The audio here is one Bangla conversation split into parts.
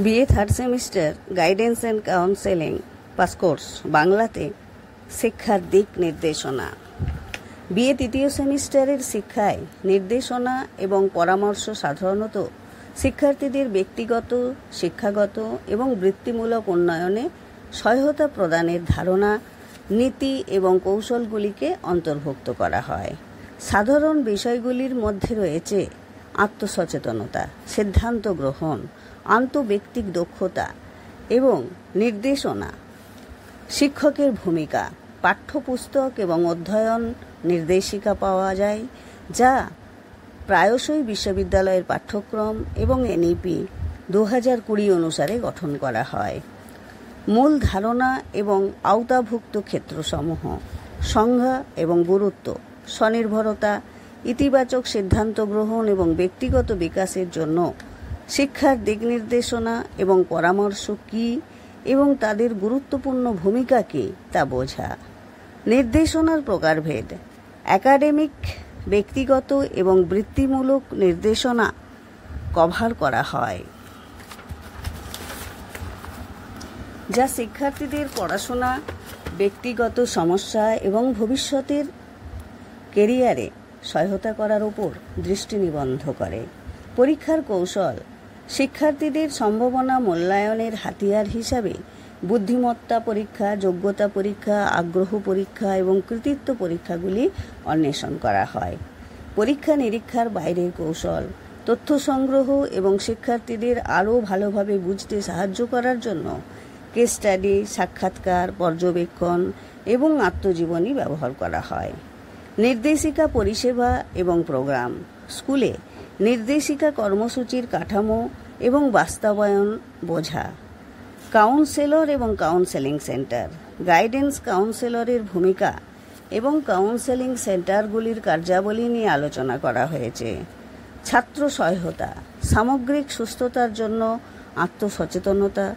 BA third semester guidance and counselling pass course বাংলাতে শিক্ষার দিক নির্দেশনা। বিএ তৃতীয় সেমিস্টারের শিক্ষায় নির্দেশনা এবং পরামর্শ সাধারণত শিক্ষার্থীদের ব্যক্তিগত, শিক্ষাগত এবং বৃত্তিমূলক উন্নয়নে সহায়তা প্রদানের ধারণা, নীতি এবং কৌশলগুলিকে অন্তর্ভুক্ত করা হয়। সাধারণ বিষয়গুলির মধ্যে রয়েছে আত্মসচেতনতা, সিদ্ধান্ত গ্রহণ, আন্তঃব্যক্তিক দক্ষতা এবং নির্দেশনা। শিক্ষকের ভূমিকা, পাঠ্যপুস্তক এবং অধ্যয়ন নির্দেশিকা পাওয়া যায়, যা প্রায়শই বিশ্ববিদ্যালয়ের পাঠ্যক্রম এবং এনইপি 2020 অনুসারে গঠন করা হয়। মূল ধারণা এবং আওতাভুক্ত ক্ষেত্রসমূহ, সংজ্ঞা এবং গুরুত্ব, স্বনির্ভরতা, ইতিবাচক সিদ্ধান্ত গ্রহণ এবং ব্যক্তিগত বিকাশের জন্য শিক্ষার দিক নির্দেশনা এবং পরামর্শ কী এবং তাদের গুরুত্বপূর্ণ ভূমিকা কী তা বোঝা। নির্দেশনার প্রকারভেদ, একাডেমিক, ব্যক্তিগত এবং বৃত্তিমূলক নির্দেশনা কভার করা হয়, যা শিক্ষার্থীদের পড়াশোনা, ব্যক্তিগত সমস্যা এবং ভবিষ্যতের কেরিয়ারে সহায়তা করার উপর দৃষ্টি নিবদ্ধ করে। পরীক্ষার কৌশল, শিক্ষার্থীদের সম্ভাবনা মূল্যায়নের হাতিয়ার হিসাবে বুদ্ধিমত্তা পরীক্ষা, যোগ্যতা পরীক্ষা, আগ্রহ পরীক্ষা এবং কৃতিত্ব পরীক্ষাগুলি অন্বেষণ করা হয়। পরীক্ষা নিরীক্ষার বাইরের কৌশল, তথ্য সংগ্রহ এবং শিক্ষার্থীদের আরও ভালোভাবে বুঝতে সাহায্য করার জন্য কেস স্টাডি, সাক্ষাৎকার, পর্যবেক্ষণ এবং আত্মজীবনী ব্যবহার করা হয়। নির্দেশিকা পরিষেবা এবং প্রোগ্রাম, স্কুলে নির্দেশিকা কর্মসূচির কাঠামো এবং বাস্তবায়ন বোঝা। কাউন্সেলর এবং কাউন্সেলিং সেন্টার, গাইডেন্স কাউন্সেলরের ভূমিকা এবং কাউন্সেলিং সেন্টারগুলির কার্যাবলী নিয়ে আলোচনা করা হয়েছে। ছাত্র সহায়তা, সামগ্রিক সুস্থতার জন্য আত্মসচেতনতা,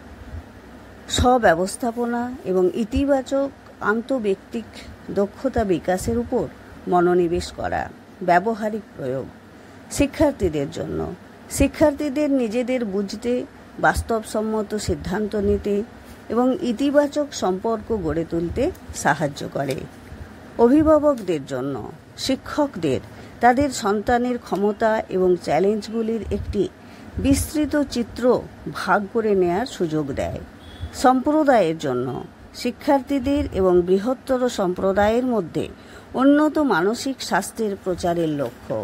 স্বব্যবস্থাপনা এবং ইতিবাচক আন্তঃব্যক্তিক দক্ষতা বিকাশের উপর মনোনিবেশ করা। ব্যবহারিক প্রয়োগ, শিক্ষার্থীদের জন্য শিক্ষার্থীদের নিজেদের বুঝতে, বাস্তবসম্মত সিদ্ধান্ত নিতে এবং ইতিবাচক সম্পর্ক গড়ে তুলতে সাহায্য করে। অভিভাবকদের জন্য শিক্ষকদের তাদের সন্তানের ক্ষমতা এবং চ্যালেঞ্জগুলির একটি বিস্তৃত চিত্র ভাগ করে নেয়ার সুযোগ দেয়। সম্প্রদায়ের জন্য শিক্ষার্থীদের এবং বৃহত্তর সম্প্রদায়ের মধ্যে উন্নত মানসিক স্বাস্থ্যের প্রচারের লক্ষ্য।